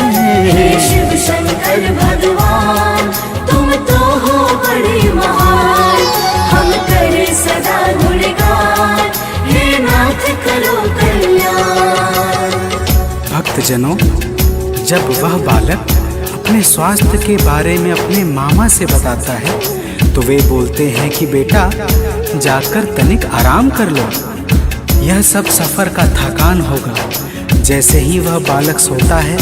हे शिव शंकर भगवान, तुम तो हो बड़े महान, हम करे सदा गुणगान, हे नाथ करो कल्याण। भक्तजनों, जब वह बालक अपने स्वास्थ्य के बारे में अपने मामा से बताता है तो वे बोलते हैं कि बेटा जाकर तनिक आराम कर लो, यह सब सफर का थकान होगा। जैसे ही वह बालक सोता है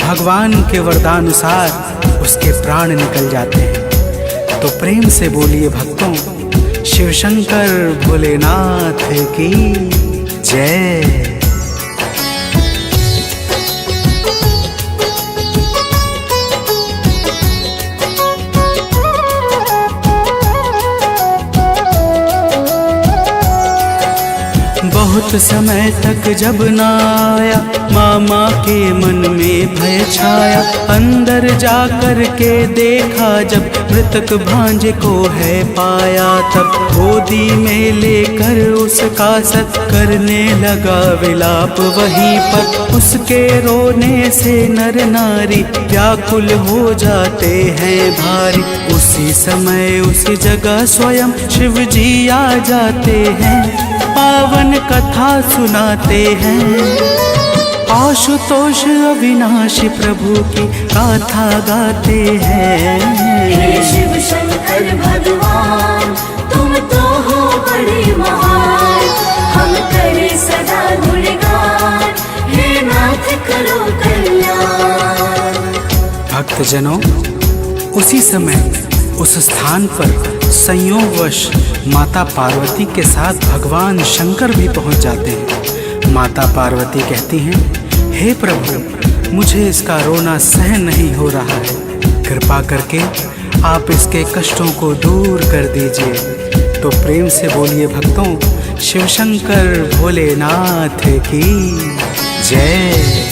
भगवान के वरदानुसार उसके प्राण निकल जाते हैं। तो प्रेम से बोलिए भक्तों, शिव शंकर भोलेनाथ की जय। बहुत समय तक जब न आया मामा के मन में भय छाया, अंदर जाकर के देखा जब मृतक भांजे को है पाया, तब गोदी में लेकर उसका सत करने लगा विलाप वहीं पर। उसके रोने से नर नारी व्याकुल हो जाते हैं भारी। उसी समय उसी जगह स्वयं शिव जी आ जाते हैं, पावन कथा सुनाते हैं। आशुतोष अविनाशी प्रभु की गाथा गाते हैं। हे शिव शंकर भगवान, तुम तो हो बड़े महान, हम करे सदा गुणगान, हे नाथ करो कल्याण। भक्तजनों, उसी समय उस स्थान पर संयोगवश माता पार्वती के साथ भगवान शंकर भी पहुंच जाते हैं। माता पार्वती कहती हैं, हे प्रभु, मुझे इसका रोना सहन नहीं हो रहा है, कृपा करके आप इसके कष्टों को दूर कर दीजिए। तो प्रेम से बोलिए भक्तों, शिव शंकर भोलेनाथ की जय।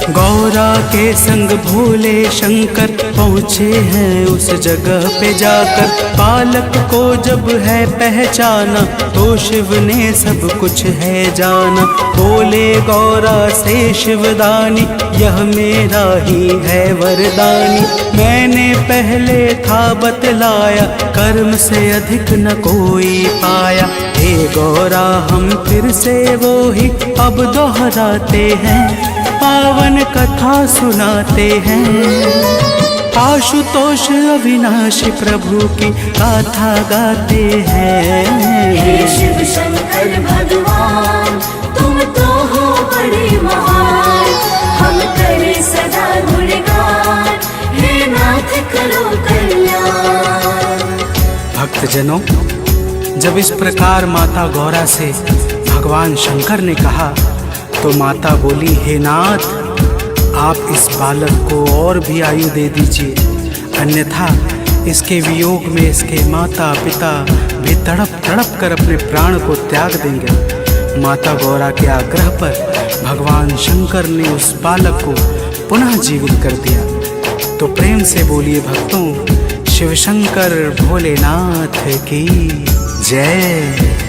गौरा के संग भोले शंकर पहुँचे हैं उस जगह पे जाकर। बालक को जब है पहचाना तो शिव ने सब कुछ है जाना। बोले गौरा से शिवदानी, यह मेरा ही है वरदानी। मैंने पहले था बतलाया, कर्म से अधिक न कोई पाया। हे गौरा, हम फिर से वो ही अब दोहराते हैं, पावन कथा सुनाते हैं। आशुतोष अविनाशी प्रभु की गाथा गाते हैं। हे शिव शंकर भगवान, तुम तो हो बड़े महान, हम करे सदा गुणगान, हे नाथ करो कल्याण। भक्तजनों, जब इस प्रकार माता गौरा से भगवान शंकर ने कहा तो माता बोली, हे नाथ, आप इस बालक को और भी आयु दे दीजिए, अन्यथा इसके वियोग में इसके माता पिता भी तड़प तड़प कर अपने प्राण को त्याग देंगे। माता गौरा के आग्रह पर भगवान शंकर ने उस बालक को पुनः जीवित कर दिया। तो प्रेम से बोलिए भक्तों, शिव शंकर भोलेनाथ की जय।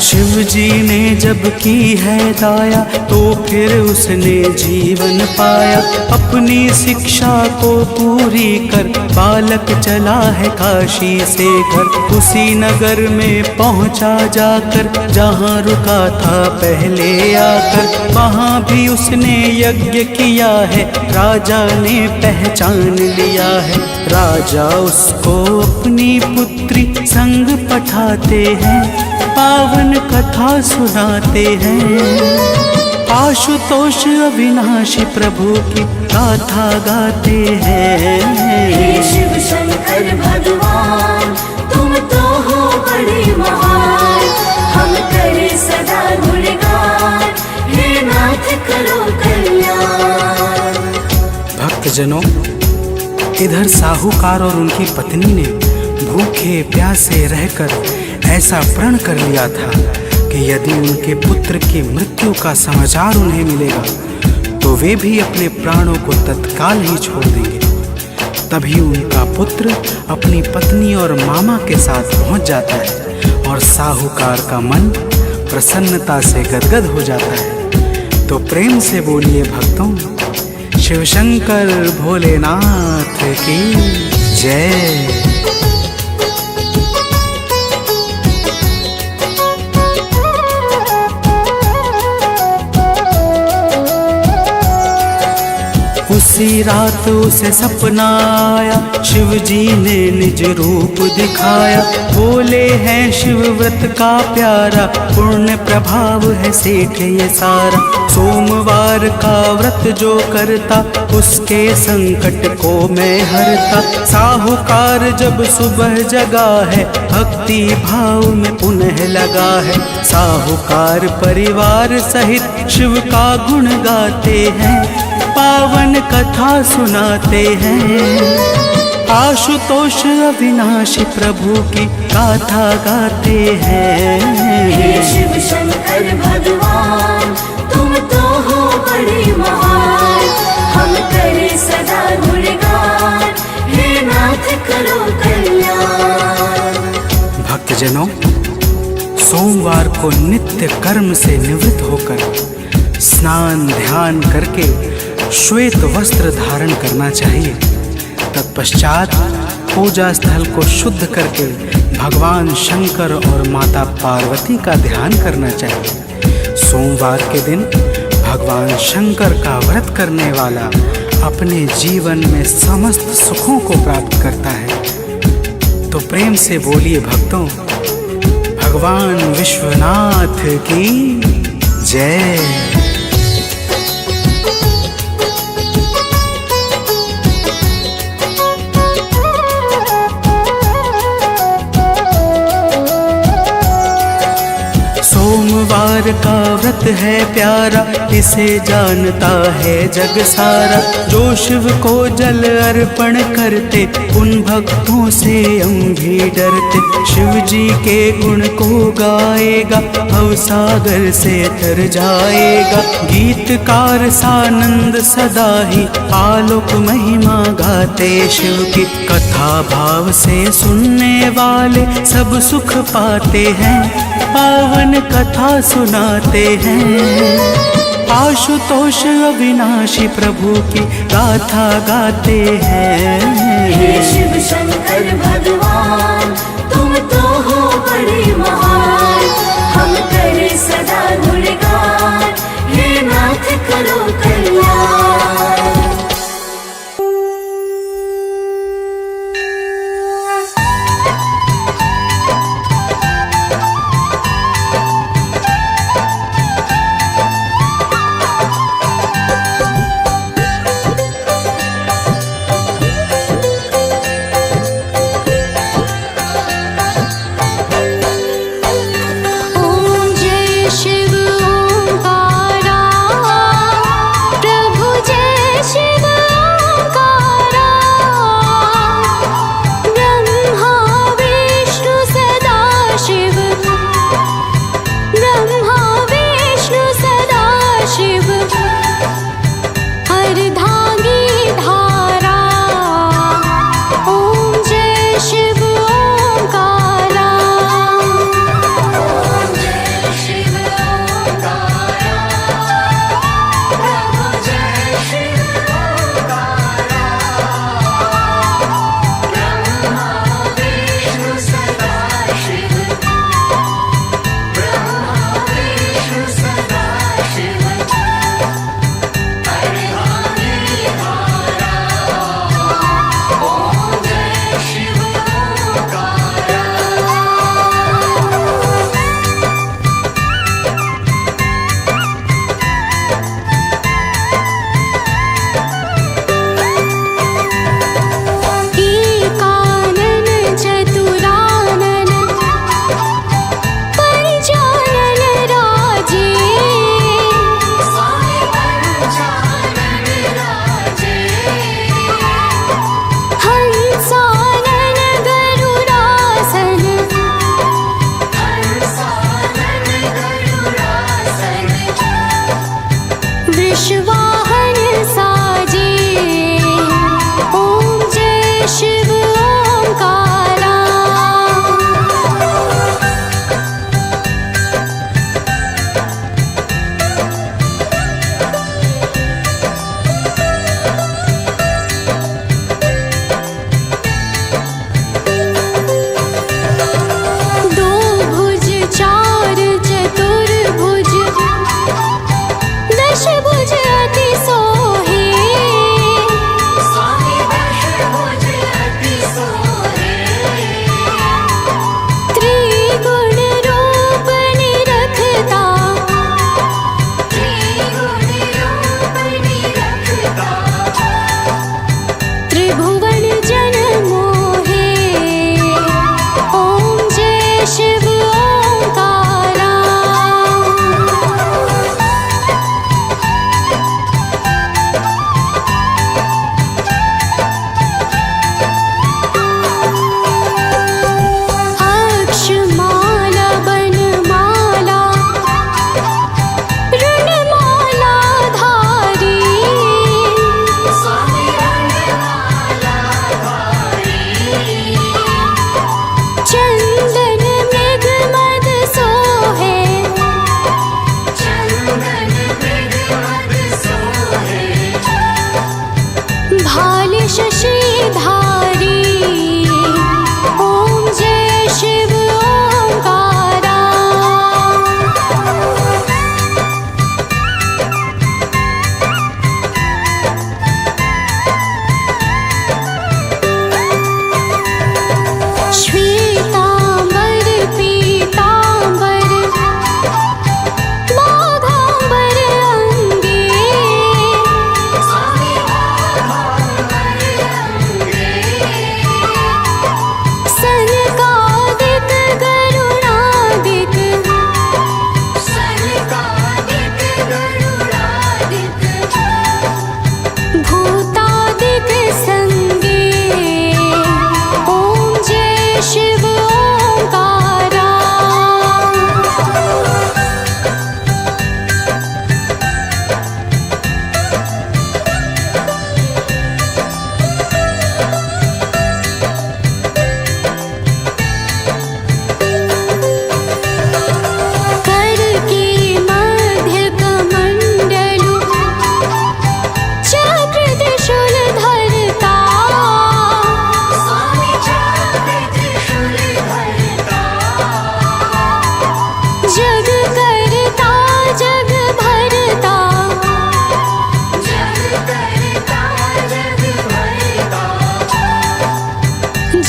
शिव जी ने जब की है दाया तो फिर उसने जीवन पाया। अपनी शिक्षा को पूरी कर बालक चला है काशी से घर। उसी नगर में पहुंचा जाकर जहां रुका था पहले आकर। वहां भी उसने यज्ञ किया है, राजा ने पहचान लिया है। राजा उसको अपनी पुत्री संग पठाते हैं, पावन कथा सुनाते हैं। आशुतोष अविनाशी प्रभु की गाथा गाते हैं। हे शिव शंकर भगवान, तुम तो हो बड़े महान, हम करे सदा गुणगान, हे नाथ करो कल्याण। भक्तजनों, इधर साहूकार और उनकी पत्नी ने भूखे प्यासे रहकर ऐसा प्रण कर लिया था कि यदि उनके पुत्र की मृत्यु का समाचार उन्हें मिलेगा तो वे भी अपने प्राणों को तत्काल ही छोड़ देंगे। तभी उनका पुत्र अपनी पत्नी और मामा के साथ पहुंच जाता है और साहूकार का मन प्रसन्नता से गदगद हो जाता है। तो प्रेम से बोलिए भक्तों, शिव शंकर भोलेनाथ की जय। उसी रात उसे सपना आया, शिव जी ने निज रूप दिखाया। बोले हैं शिव व्रत का प्यारा, पुण्य प्रभाव है सेठ ये सारा। सोमवार का व्रत जो करता, उसके संकट को मैं हरता। साहूकार जब सुबह जगा है, भक्ति भाव में पुनः लगा है। साहूकार परिवार सहित शिव का गुण गाते हैं, पावन कथा सुनाते हैं। आशुतोष अविनाशी प्रभु की गाथा गाते हैं। हे शिव शंकर भगवान, तुम तो हो बड़े महान, हम करें सदा गुणगान, हे नाथ करो कल्याण। भक्तजनों, सोमवार को नित्य कर्म से निवृत्त होकर स्नान ध्यान करके श्वेत वस्त्र धारण करना चाहिए। तत्पश्चात पूजा स्थल को शुद्ध करके भगवान शंकर और माता पार्वती का ध्यान करना चाहिए। सोमवार के दिन भगवान शंकर का व्रत करने वाला अपने जीवन में समस्त सुखों को प्राप्त करता है। तो प्रेम से बोलिए भक्तों, भगवान विश्वनाथ की जय। सोमवार का व्रत है प्यारा, इसे जानता है जग सारा। जो शिव को जल अर्पण करते, उन भक्तों से हम भी डरते। शिव जी के गुण को गाएगा, भवसागर से तर जाएगा। गीतकार सानंद सदा ही आलोक महिमा गाते शिव की। कथा भाव से सुनने वाले सब सुख पाते हैं, पावन कथा सुनाते हैं। आशुतोष अविनाशी प्रभु की गाथा गाते हैं। हे शिव शंकर भगवान, तुम तो हो बड़े महान, हम करें सदा गुणगान, हे नाथ करो कल्याण।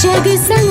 जग संग